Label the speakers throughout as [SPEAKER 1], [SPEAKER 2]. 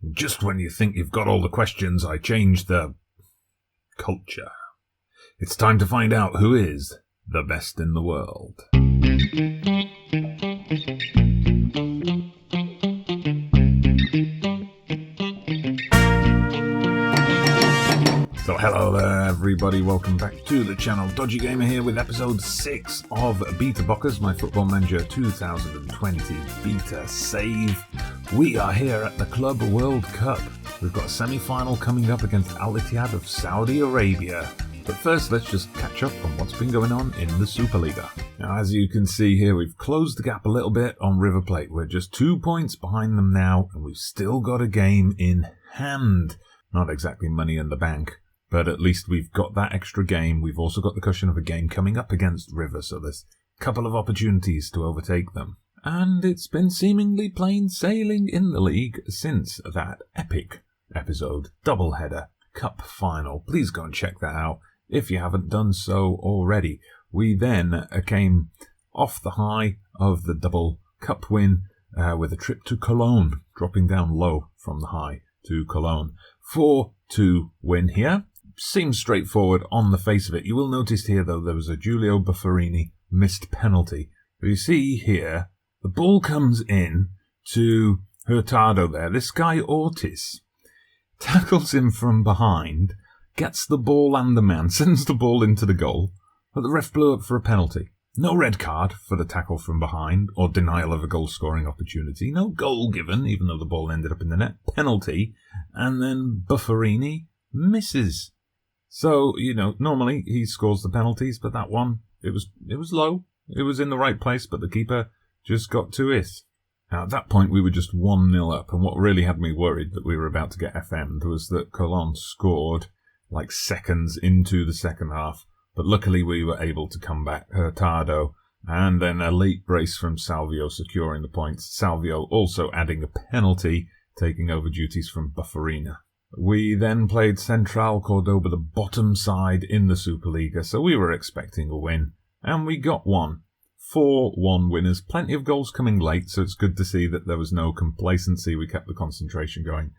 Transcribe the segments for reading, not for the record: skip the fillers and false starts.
[SPEAKER 1] Just when you think you've got all the questions, I change the culture. It's time to find out who is the best in the world. So hello there everybody, welcome back to the channel. Dodgy Gamer here with episode 6 of Beta Bocas, my Football Manager 2020 beta save. We are here at the Club World Cup. We've got a semi-final coming up against Al Ittihad of Saudi Arabia. But first, let's just catch up on what's been going on in the Superliga. Now, as you can see here, we've closed the gap a little bit on River Plate. We're just 2 points behind them now, and we've still got a game in hand. Not exactly money in the bank, but at least we've got that extra game. We've also got the cushion of a game coming up against River, so there's a couple of opportunities to overtake them. And it's been seemingly plain sailing in the league since that epic episode doubleheader cup final. Please go and check that out if you haven't done so already. We then came off the high of the double cup win with a trip to Cologne, dropping down low from the high to Cologne. 4-2 win here. Seems straightforward on the face of it. You will notice here, though, there was a Giulio Buffarini missed penalty. You see here, the ball comes in to Hurtado there. This guy, Ortiz, tackles him from behind, gets the ball and the man, sends the ball into the goal, but the ref blew up for a penalty. No red card for the tackle from behind or denial of a goal-scoring opportunity. No goal given, even though the ball ended up in the net. Penalty. And then Buffarini misses. So, normally he scores the penalties, but that one, it was low. It was in the right place, but the keeper just got to it. Now, at that point, we were just 1-0 up, and what really had me worried that we were about to get FM'd was that Cologne scored like seconds into the second half, but luckily we were able to come back. Hurtado, and then a late brace from Salvio securing the points. Salvio also adding a penalty, taking over duties from Buffarina. We then played Central Cordoba, the bottom side in the Superliga, so we were expecting a win, and we got one. 4-1 winners, plenty of goals coming late, so it's good to see that there was no complacency. We kept the concentration going.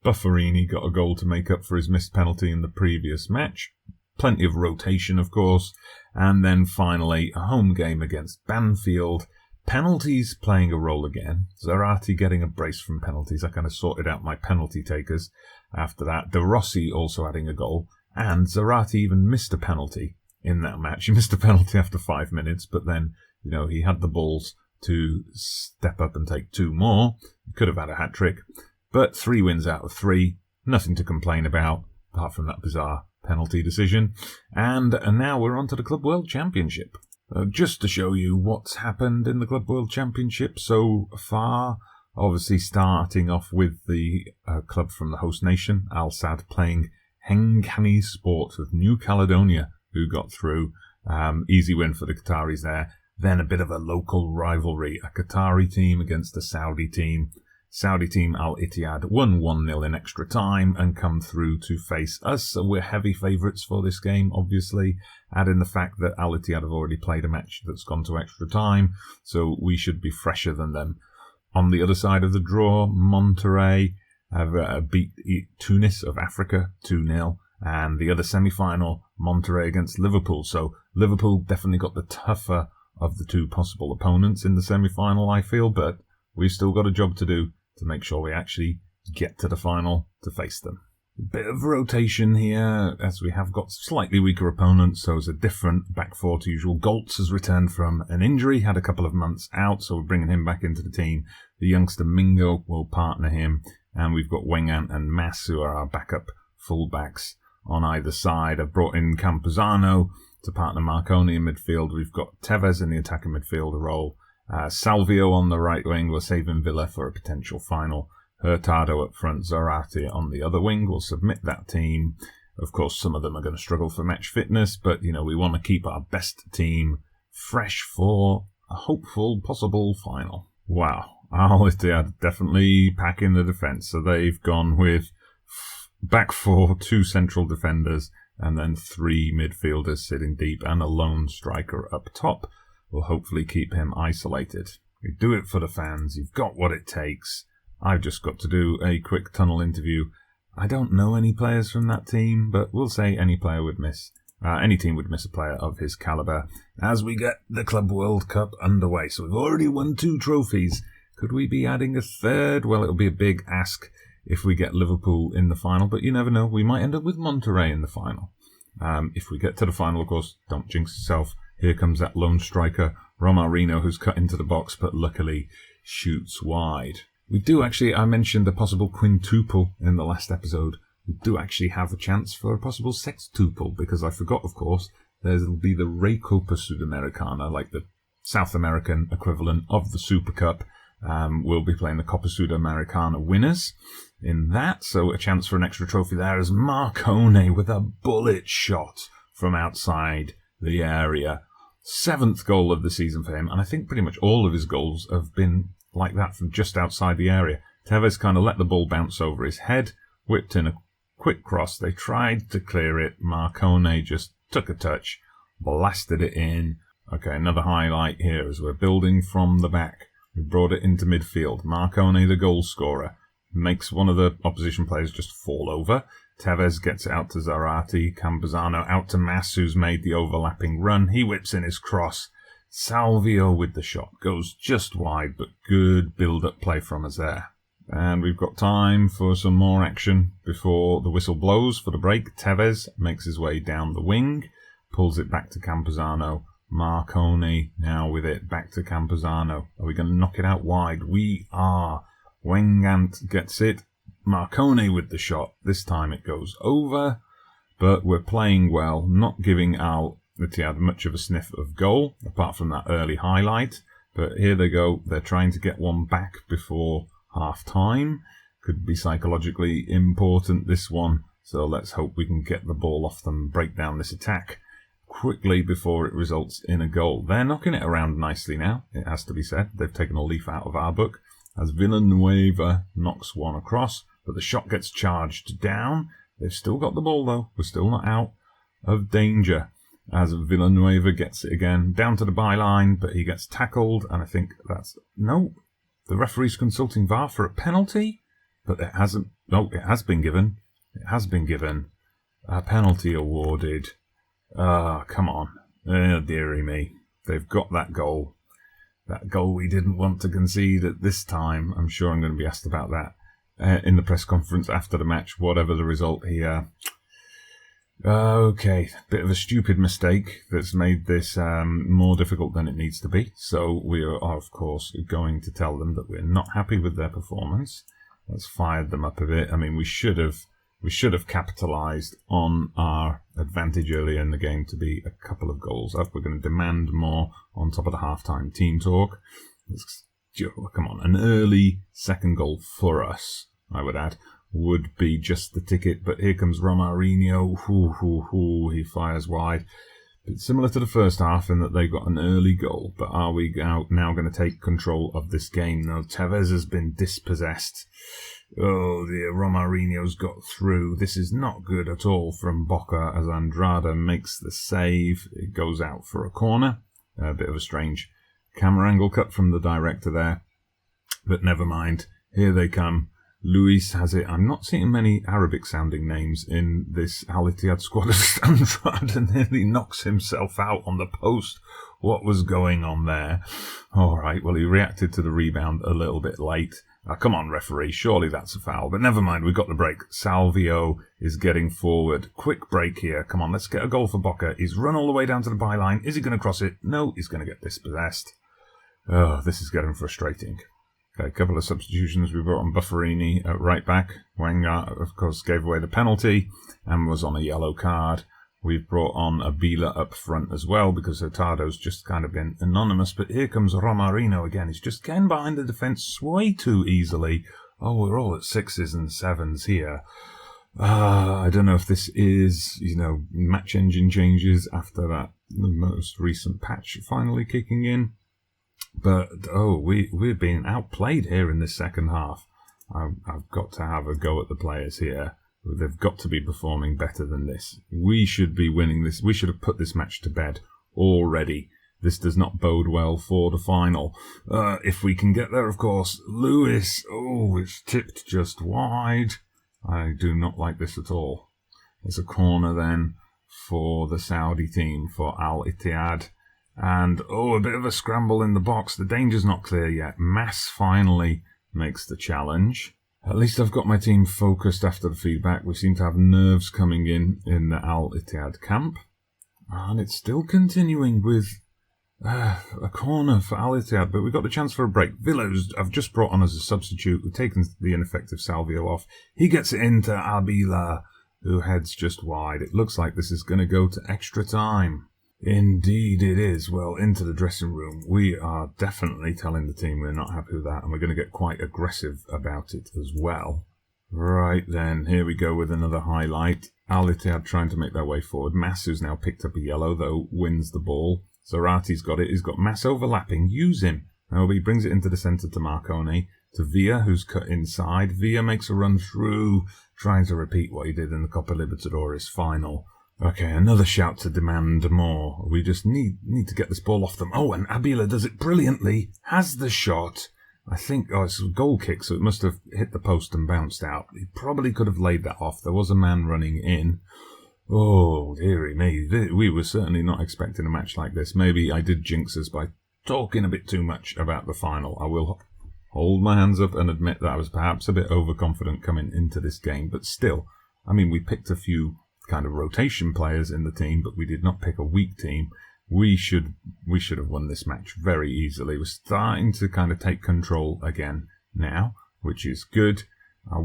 [SPEAKER 1] Buffarini got a goal to make up for his missed penalty in the previous match. Plenty of rotation, of course. And then finally, a home game against Banfield. Penalties playing a role again. Zarate getting a brace from penalties. I kind of sorted out my penalty takers after that. De Rossi also adding a goal. And Zarate even missed a penalty in that match. He missed a penalty after 5 minutes, but then, he had the balls to step up and take 2 more. He could have had a hat-trick. But 3 wins out of 3. Nothing to complain about, apart from that bizarre penalty decision. And now we're on to the Club World Championship. Just to show you what's happened in the Club World Championship so far, obviously starting off with the club from the host nation, Al Sadd, playing Hengani Sports of New Caledonia, who got through. Easy win for the Qataris there. Then a bit of a local rivalry, a Qatari team against a Saudi team. Saudi team Al Ittihad won 1-0 in extra time and come through to face us. So we're heavy favourites for this game, obviously. Add in the fact that Al Ittihad have already played a match that's gone to extra time, so we should be fresher than them. On the other side of the draw, Monterrey have beat Tunis of Africa 2-0. And the other semi-final, Monterrey against Liverpool. So Liverpool definitely got the tougher of the 2 possible opponents in the semi-final, I feel, but we've still got a job to do to make sure we actually get to the final to face them. A bit of rotation here, as we have got slightly weaker opponents, so it's a different back four to usual. Goltz has returned from an injury, had a couple of months out, so we're bringing him back into the team. The youngster Mingo will partner him, and we've got Wengan and Mas, who are our backup fullbacks on either side. I've brought in Campuzano to partner Marconi in midfield. We've got Tevez in the attacking midfielder role. Salvio on the right wing. We're saving Villa for a potential final. Hurtado up front. Zarate on the other wing. We'll submit that team. Of course, some of them are going to struggle for match fitness, but, we want to keep our best team fresh for a hopeful possible final. Wow. Al Ittihad definitely packing the defence. So they've gone with back four, 2 central defenders, and then 3 midfielders sitting deep and a lone striker up top. Will hopefully keep him isolated. You do it for the fans. You've got what it takes. I've just got to do a quick tunnel interview. I don't know any players from that team, but we'll say any team would miss a player of his calibre as we get the Club World Cup underway. So we've already won 2 trophies. Could we be adding a third? Well, it'll be a big ask if we get Liverpool in the final, but you never know. We might end up with Monterrey in the final. If we get to the final, of course, don't jinx yourself. Here comes that lone striker, Romarino, who's cut into the box, but luckily shoots wide. We do actually, I mentioned a possible quintuple in the last episode. We do actually have a chance for a possible sextuple, because I forgot, of course, there'll be the Recopa Sudamericana, like the South American equivalent of the Super Cup. We'll be playing the Copa Sudamericana winners in that, so a chance for an extra trophy there as Marcone with a bullet shot from outside the area. 7th goal of the season for him, and I think pretty much all of his goals have been like that from just outside the area. Tevez kind of let the ball bounce over his head, whipped in a quick cross. They tried to clear it. Marcone just took a touch, blasted it in. Okay, another highlight here as we're building from the back. We brought it into midfield. Marcone, the goal scorer, makes one of the opposition players just fall over. Tevez gets it out to Zarate. Campuzano out to Mas, who's made the overlapping run. He whips in his cross. Salvio with the shot. Goes just wide, but good build-up play from us there. And we've got time for some more action before the whistle blows for the break. Tevez makes his way down the wing, pulls it back to Campuzano. Marcone now with it, back to Campuzano. Are we going to knock it out wide? We are. Wengant gets it. Marcone with the shot. This time it goes over, but we're playing well, not giving Al Ittihad much of a sniff of goal, apart from that early highlight. But here they go. They're trying to get one back before half-time. Could be psychologically important, this one. So let's hope we can get the ball off them, break down this attack quickly before it results in a goal. They're knocking it around nicely now, it has to be said. They've taken a leaf out of our book as Villanueva knocks one across, but the shot gets charged down. They've still got the ball, though. We're still not out of danger as Villanueva gets it again down to the byline, but he gets tackled, and I think that's... No, the referee's consulting VAR for a penalty, but it hasn't... No, it has been given. It has been given. A penalty awarded. Come on. Oh, dearie me. They've got that goal. That goal we didn't want to concede at this time. I'm sure I'm going to be asked about that in the press conference after the match, whatever the result here. Okay, bit of a stupid mistake that's made this more difficult than it needs to be. So we are, of course, going to tell them that we're not happy with their performance. That's fired them up a bit. I mean, we should have capitalised on our advantage earlier in the game to be a couple of goals up. We're going to demand more on top of the half-time team talk. Come on, an early second goal for us, I would add, would be just the ticket. But here comes Romarinho. He fires wide. It's similar to the first half in that they got an early goal. But are we now going to take control of this game? No, Tevez has been dispossessed. Oh dear, Romarinho's got through. This is not good at all from Boca as Andrada makes the save. It goes out for a corner. A bit of a strange camera angle cut from the director there. But never mind. Here they come. Luis has it. I'm not seeing many Arabic-sounding names in this Al Ittihad squad. Andrada nearly knocks himself out on the post. What was going on there? All right, well, he reacted to the rebound a little bit late. Come on, referee, surely that's a foul. But never mind, we've got the break. Salvio is getting forward. Quick break here. Come on, let's get a goal for Boca. He's run all the way down to the byline. Is he going to cross it? No, he's going to get dispossessed. Oh, this is getting frustrating. Okay, a couple of substitutions. We brought on Bufferini at right back. Wenger, of course, gave away the penalty and was on a yellow card. We've brought on Abila up front as well because Hurtado's just kind of been anonymous. But here comes Romarinho again. He's just getting behind the defence way too easily. Oh, we're all at 6s and 7s here. I don't know if this is, match engine changes after that the most recent patch finally kicking in. But, we're being outplayed here in this second half. I've got to have a go at the players here. They've got to be performing better than this. We should be winning this. We should have put this match to bed already. This does not bode well for the final. If we can get there, of course. Lewis, it's tipped just wide. I do not like this at all. It's a corner then for the Saudi team, for Al Ittihad. And, a bit of a scramble in the box. The danger's not clear yet. Mass finally makes the challenge. At least I've got my team focused after the feedback. We seem to have nerves coming in the Al Ittihad camp. And it's still continuing with a corner for Al Ittihad, but we've got the chance for a break. Villas I've just brought on as a substitute. We've taken the ineffective Salvio off. He gets it into Abila, who heads just wide. It looks like this is going to go to extra time. Indeed it is. Well, into the dressing room. We are definitely telling the team we're not happy with that, and we're going to get quite aggressive about it as well. Right then, here we go with another highlight. Al Ittihad trying to make their way forward. Mass, who's now picked up a yellow, though, wins the ball. Zarati's got it. He's got Mass overlapping. Use him. Now he brings it into the centre to Marconi. To Villa, who's cut inside. Villa makes a run through, trying to repeat what he did in the Copa Libertadores final. Okay, another shout to demand more. We just need to get this ball off them. And Abila does it brilliantly. Has the shot. I think, it's a goal kick, so it must have hit the post and bounced out. He probably could have laid that off. There was a man running in. Oh, dearie me. We were certainly not expecting a match like this. Maybe I did jinx us by talking a bit too much about the final. I will hold my hands up and admit that I was perhaps a bit overconfident coming into this game. But still, we picked a few kind of rotation players in the team, but we did not pick a weak team. We should have won this match very easily. We're starting to kind of take control again now, which is good. I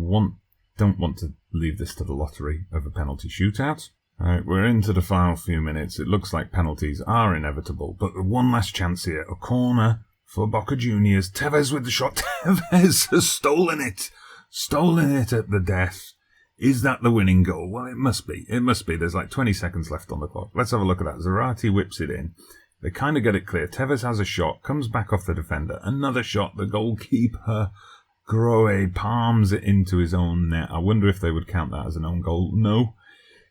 [SPEAKER 1] don't want to leave this to the lottery of a penalty shootout. Alright, we're into the final few minutes. It looks like penalties are inevitable, but one last chance here. A corner for Boca Juniors. Tevez with the shot. Tevez has stolen it. Stolen it at the death. Is that the winning goal? Well, it must be. It must be. There's like 20 seconds left on the clock. Let's have a look at that. Zarate whips it in. They kind of get it clear. Tevez has a shot, comes back off the defender. Another shot. The goalkeeper, Groe, palms it into his own net. I wonder if they would count that as an own goal. No.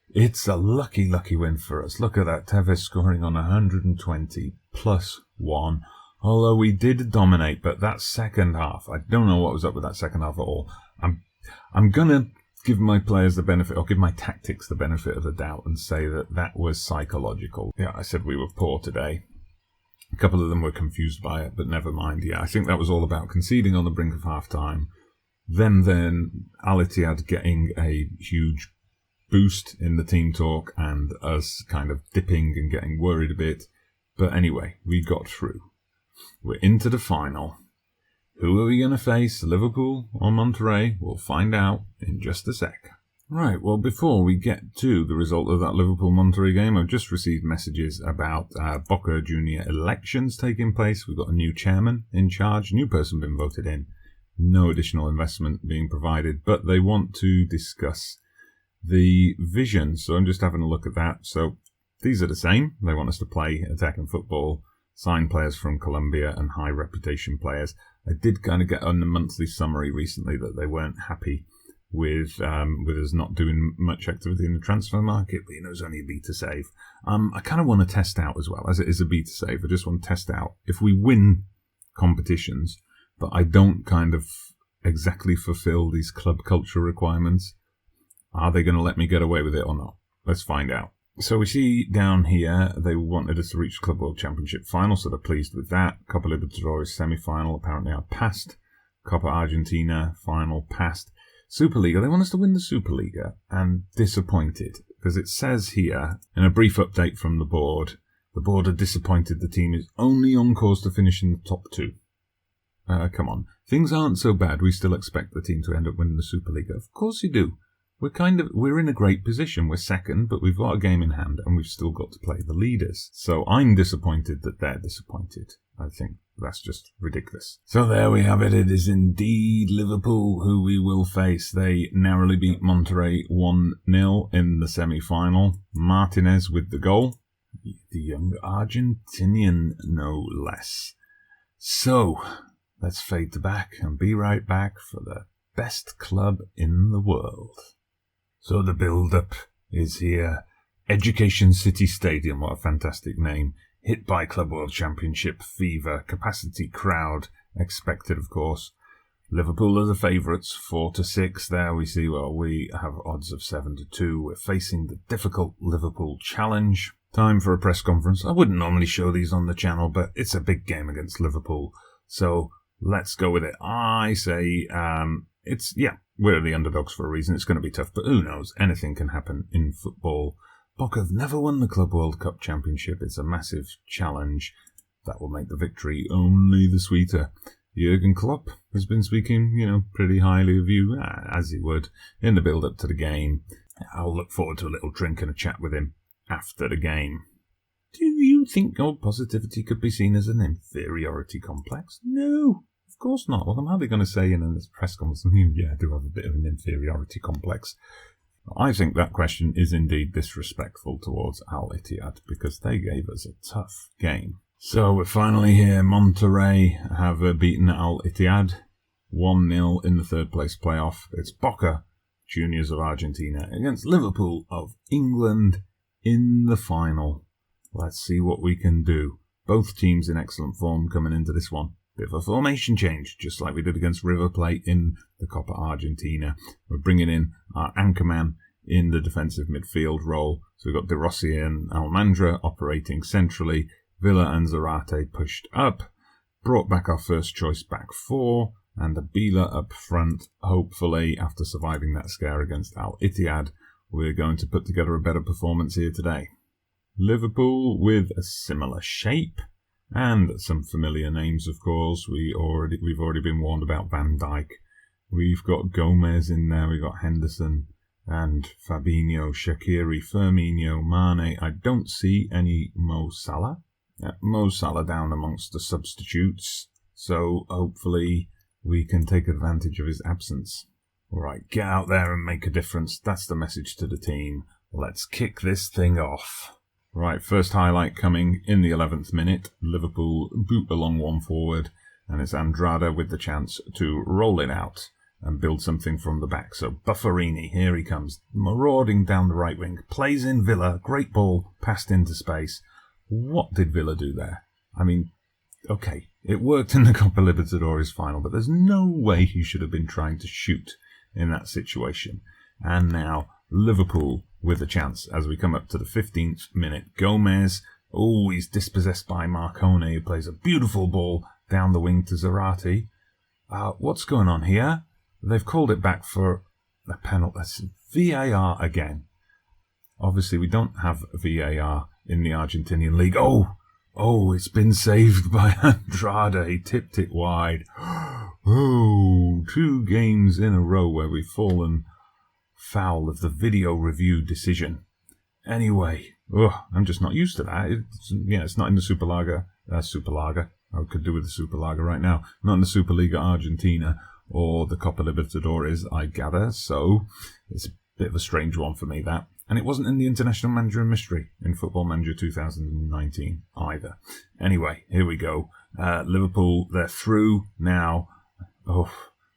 [SPEAKER 1] It's a lucky, lucky win for us. Look at that. Tevez scoring on 120 plus 1. Although we did dominate, but that second half, I don't know what was up with that second half at all. I'm going to give my players the benefit, or give my tactics the benefit of the doubt and say that was psychologial. Yeah, I said we were poor today. A couple of them were confused by it, but never mind. Yeah, I think that was all about conceding on the brink of half-time. Then Al Ittihad getting a huge boost in the team talk and us kind of dipping and getting worried a bit. But anyway, we got through. We're into the final. Who are we going to face, Liverpool or Monterrey? We'll find out in just a sec. Right, well, before we get to the result of that Liverpool-Monterrey game, I've just received messages about Boca Junior elections taking place. We've got a new chairman in charge, new person been voted in, no additional investment being provided, but they want to discuss the vision. So I'm just having a look at that. So these are the same. They want us to play attacking football, sign players from Colombia and high reputation players. I did kind of get on the monthly summary recently that they weren't happy with us not doing much activity in the transfer market, but it was only a beta save. I kind of want to test out as well, as it is a beta save. I just want to test out if we win competitions, but I don't kind of exactly fulfill these club culture requirements. Are they going to let me get away with it or not? Let's find out. So we see down here, they wanted us to reach Club World Championship final, so they're pleased with that. Copa Libertadores semi-final, apparently are passed. Copa Argentina final, passed. Superliga, they want us to win the Superliga, and disappointed. Because it says here, in a brief update from the board are disappointed the team is only on course to finish in the top 2. Come on. Things aren't so bad, we still expect the team to end up winning the Superliga. Of course you do. We're in a great position. We're second, but we've got a game in hand and we've still got to play the leaders. So I'm disappointed that they're disappointed. I think that's just ridiculous. So there we have it. It is indeed Liverpool who we will face. They narrowly beat Monterrey 1-0 in the semi-final. Martinez with the goal. The young Argentinian, no less. So let's fade to back and be right back for the best club in the world. So the build-up is here. Education City Stadium, what a fantastic name. hit by Club World Championship fever, capacity crowd expected, of course. Liverpool are the favourites, 4-6 there. We see, well, we have odds of 7-2. We're facing the difficult Liverpool challenge. Time for a press conference. I wouldn't normally show these on the channel, but it's a big game against Liverpool. So let's go with it. I say, we're the underdogs for a reason. It's going to be tough, but who knows? Anything can happen in football. Boca have never won the Club World Cup Championship. It's a massive challenge that will make the victory only the sweeter. Jurgen Klopp has been speaking, pretty highly of you, as he would, in the build-up to the game. I'll look forward to a little drink and a chat with him after the game. Do you think old positivity could be seen as an inferiority complex? No, of course not. What am I going to say in this press conference? Yeah, I do have a bit of an inferiority complex. I think that question is indeed disrespectful towards Al Ittihad because they gave us a tough game. So we're finally here. Monterrey have beaten Al Ittihad 1-0 in the third place playoff. It's Boca Juniors of Argentina against Liverpool of England in the final. Let's see what we can do. Both teams in excellent form coming into this one. Bit of a formation change, just like we did against River Plate in the Copa Argentina. We're bringing in our anchorman in the defensive midfield role. So we've got De Rossi and Almandra operating centrally. Villa and Zarate pushed up. Brought back our first choice back four. And Abila up front. Hopefully, after surviving that scare against Al Ittihad, we're going to put together a better performance here today. Liverpool with a similar shape. And some familiar names, of course. We've already been warned about Van Dijk. We've got Gomez in there. We've got Henderson and Fabinho, Shaqiri, Firmino, Mane. I don't see any Mo Salah. Mo Salah down amongst the substitutes. So hopefully we can take advantage of his absence. All right, get out there and make a difference. That's the message to the team. Let's kick this thing off. Right, first highlight coming in the 11th minute. Liverpool boot along one forward, and it's Andrada with the chance to roll it out and build something from the back. So Buffarini, here he comes, marauding down the right wing, plays in Villa, great ball, passed into space. What did Villa do there? I mean, okay, it worked in the Copa Libertadores final, but there's no way he should have been trying to shoot in that situation. And now Liverpool with a chance as we come up to the 15th minute. Gomez, he's dispossessed by Marcone, who plays a beautiful ball down the wing to Zarate. What's going on here? They've called it back for a penalty. VAR again. Obviously, we don't have VAR in the Argentinian league. Oh, it's been saved by Andrada. He tipped it wide. 2 games in a row where we've fallen foul of the video review decision. Anyway, I'm just not used to that. It's not in the Superliga. I could do with the Superliga right now. Not in the Superliga Argentina or the Copa Libertadores, I gather. So it's a bit of a strange one for me, that. And it wasn't in the International Manager and Mystery in Football Manager 2019 either. Anyway, here we go. Liverpool, they're through now.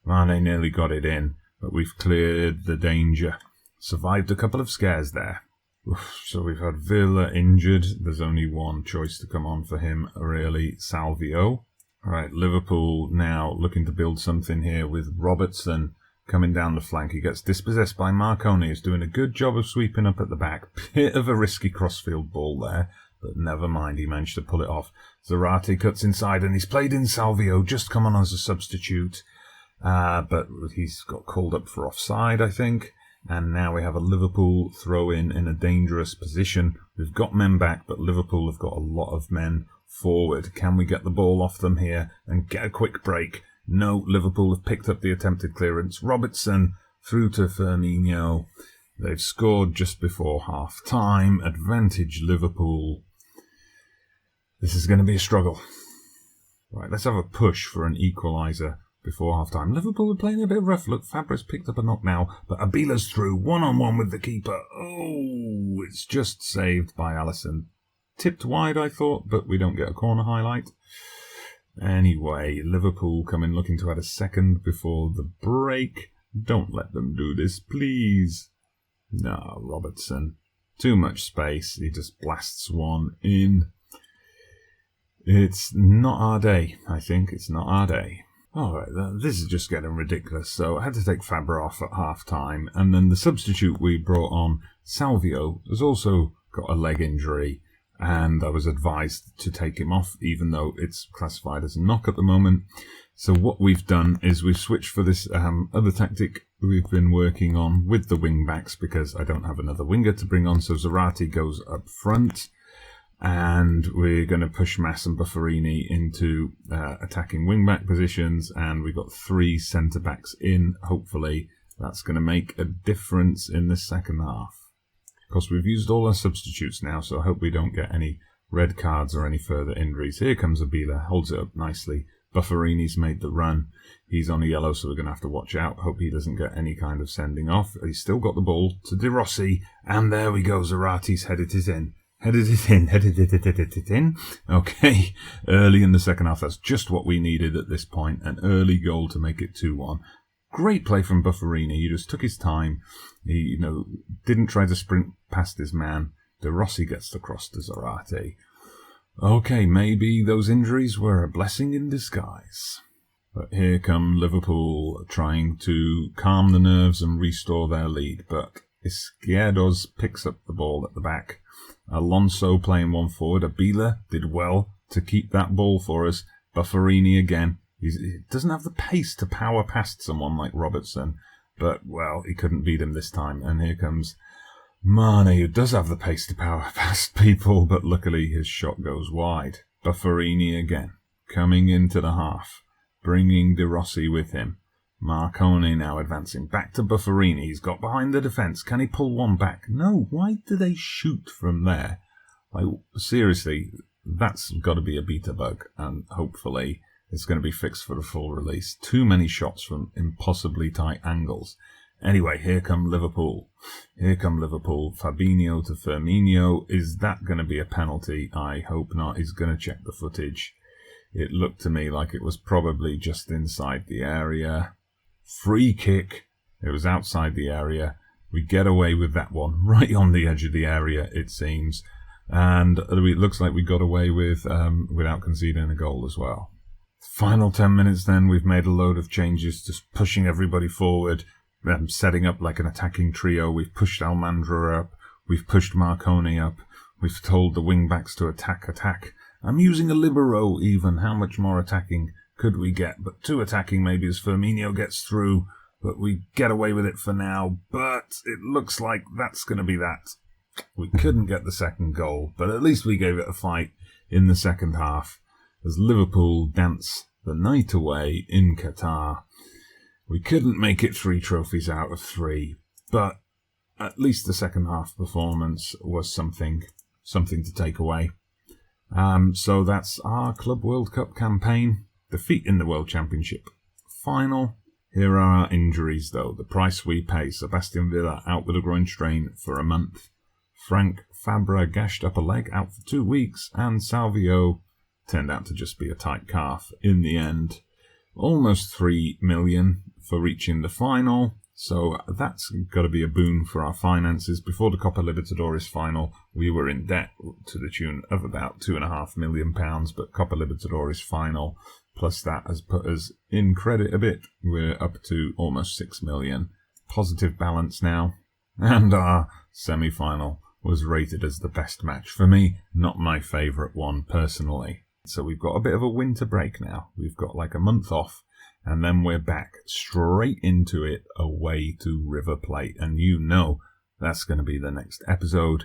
[SPEAKER 1] Mane nearly got it in, but we've cleared the danger. Survived a couple of scares there. So we've had Villa injured. There's only one choice to come on for him, really, Salvio. Right, Liverpool now looking to build something here with Robertson coming down the flank. He gets dispossessed by Marcone. He's doing a good job of sweeping up at the back. Bit of a risky crossfield ball there, but never mind. He managed to pull it off. Zarate cuts inside, and he's played in Salvio, just come on as a substitute. But he's got called up for offside, I think. And now we have a Liverpool throw-in a dangerous position. We've got men back, but Liverpool have got a lot of men forward. Can we get the ball off them here and get a quick break? No, Liverpool have picked up the attempted clearance. Robertson through to Firmino. They've scored just before half-time. Advantage Liverpool. This is going to be a struggle. Right, let's have a push for an equaliser before half-time. Liverpool are playing a bit rough. Look, Fabregas picked up a knock now, but Abila's through, one-on-one with the keeper. It's just saved by Alisson. Tipped wide, I thought, but we don't get a corner highlight. Anyway, Liverpool coming looking to add a second before the break. Don't let them do this, please. No, Robertson. Too much space. He just blasts one in. It's not our day, I think. It's not our day. Alright, this is just getting ridiculous. So I had to take Fabra off at half-time, and then the substitute we brought on, Salvio, has also got a leg injury, and I was advised to take him off, even though it's classified as a knock at the moment. So what we've done is we've switched for this other tactic we've been working on with the wing-backs, because I don't have another winger to bring on. So Zarate goes up front, and we're going to push Mas and Bufferini into attacking wing-back positions, and we've got 3 centre-backs in. Hopefully that's going to make a difference in the second half. Of course, we've used all our substitutes now, so I hope we don't get any red cards or any further injuries. Here comes Abila, holds it up nicely. Bufferini's made the run. He's on a yellow, so we're going to have to watch out. Hope he doesn't get any kind of sending off. He's still got the ball to De Rossi, and there we go. Zarate's headed it in. Headed it in. Okay, early in the second half. That's just what we needed at this point. An early goal to make it 2-1. Great play from Bufferini. He just took his time. He, didn't try to sprint past his man. De Rossi gets the cross to Zarate. Okay, maybe those injuries were a blessing in disguise. But here come Liverpool trying to calm the nerves and restore their lead. But Izquierdos picks up the ball at the back. Alonso playing one forward. Abila did well to keep that ball for us. Bufferini again. He doesn't have the pace to power past someone like Robertson. But, well, he couldn't beat him this time. And here comes Mane, who does have the pace to power past people. But luckily his shot goes wide. Bufferini again. Coming into the half. Bringing De Rossi with him. Marcone now advancing back to Bufferini. He's got behind the defence. Can he pull one back? No. Why do they shoot from there? Like, seriously, that's got to be a beta bug. And hopefully it's going to be fixed for the full release. Too many shots from impossibly tight angles. Anyway, here come Liverpool. Here come Liverpool. Fabinho to Firmino. Is that going to be a penalty? I hope not. He's going to check the footage. It looked to me like it was probably just inside the area. Free kick. It was outside the area. We get away with that one. Right on the edge of the area, it seems. And it looks like we got away with without conceding a goal as well. Final 10 minutes then, we've made a load of changes, just pushing everybody forward, setting up like an attacking trio. We've pushed Almandra up, we've pushed Marcone up, we've told the wing-backs to attack. I'm using a libero even. How much more attacking could we get? But 2 attacking maybe as Firmino gets through, but we get away with it for now. But it looks like that's going to be that. We couldn't get the second goal, but at least we gave it a fight in the second half as Liverpool dance the night away in Qatar. We couldn't make it 3 trophies out of 3, but at least the second half performance was something to take away. So that's our Club World Cup campaign. Defeat in the World Championship final. Here are our injuries, though. The price we pay. Sebastian Villa out with a groin strain for a month. Frank Fabra gashed up a leg, out for 2 weeks. And Salvio turned out to just be a tight calf in the end. Almost 3 million for reaching the final. So that's got to be a boon for our finances. Before the Copa Libertadores final, we were in debt to the tune of about £2.5 million. But Copa Libertadores final, plus that has put us in credit a bit. We're up to almost 6 million. Positive balance now. And our semi-final was rated as the best match. For me, not my favourite one personally. So we've got a bit of a winter break now. We've got like a month off. And then we're back straight into it, away to River Plate. And that's going to be the next episode.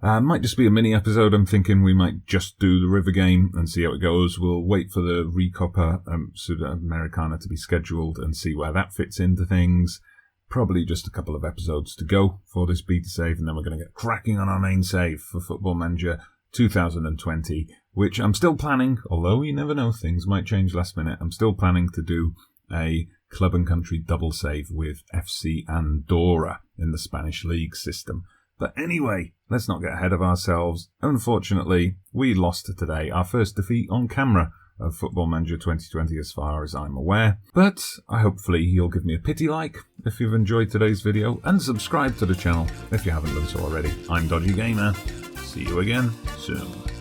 [SPEAKER 1] Might just be a mini episode. I'm thinking we might just do the River game and see how it goes. We'll wait for the Recopa Sudamericana to be scheduled and see where that fits into things. Probably just a couple of episodes to go for this beta save. And then we're going to get cracking on our main save for Football Manager 2020. Which I'm still planning, although you never know, things might change last minute. I'm still planning to do a club and country double save with FC Andorra in the Spanish league system. But anyway, let's not get ahead of ourselves. Unfortunately, we lost today, our first defeat on camera of Football Manager 2020 as far as I'm aware. But hopefully you'll give me a pity like if you've enjoyed today's video and subscribe to the channel if you haven't done so already. I'm Dodgy Gamer. See you again soon.